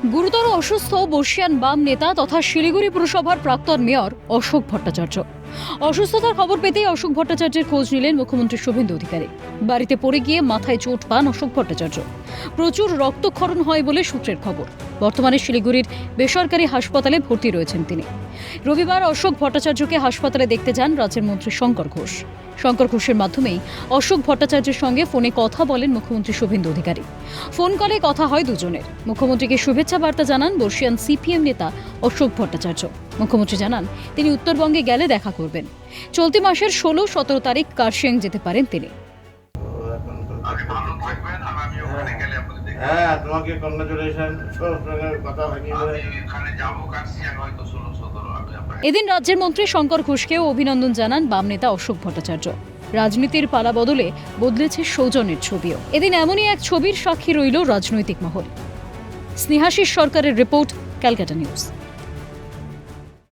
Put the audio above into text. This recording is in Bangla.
গুরুতর অসুস্থ বর্ষিয়ান বাম নেতা তথা শিলিগুড়ি পুরসভার প্রাক্তন মেয়র অশোক ভট্টাচার্য। অসুস্থতার খবর পেতেই অশোক ভট্টাচার্যের খোঁজ নিলেন মুখ্যমন্ত্রী শুভেন্দু অধিকারী। বাড়িতে পড়ে গিয়ে মাথায় চোট পান অশোক ভট্টাচার্য। প্রচুর রক্তক্ষরণ হয় বলে সূত্রের খবর। বর্তমানে শিলিগুড়ির বেসরকারি হাসপাতালে ভর্তি রয়েছেন তিনি। রবিবার অশোক ভট্টাচার্যকে হাসপাতালে দেখতে যান রাজ্যের মন্ত্রী শঙ্কর ঘোষ। শঙ্কর ঘোষের মাধ্যমেই অশোক ভট্টাচার্যের সঙ্গে ফোনে কথা বলেন মুখ্যমন্ত্রী শুভেন্দু অধিকারী। ফোন কলে কথা হয় দুজনের। মুখ্যমন্ত্রীকে শুভেচ্ছা বার্তা জানান বর্ষিয়ান সিপিএম নেতা অশোক ভট্টাচার্য। মুখ্যমন্ত্রী জানান তিনি উত্তরবঙ্গে গেলে দেখা করবেন। চলতি মাসের 16-17 তারিখ কার্শিয়াং যেতে পারেন তিনি। হ্যাঁ, তোমাকে কংগ্রাচুলেশন। কথা হয়নি। এদিন রাজ্যের মন্ত্রী শঙ্কর ঘোষকেও অভিনন্দন জানান বাম নেতা অশোক ভট্টাচার্য। রাজনীতির পালা বদলে বদলেছে সৌজন্যের ছবিও। এদিন এমনই এক ছবির সাক্ষী রইল রাজনৈতিক মহল। স্নেহাশিস সরকারের রিপোর্ট, ক্যালকাটা নিউজ।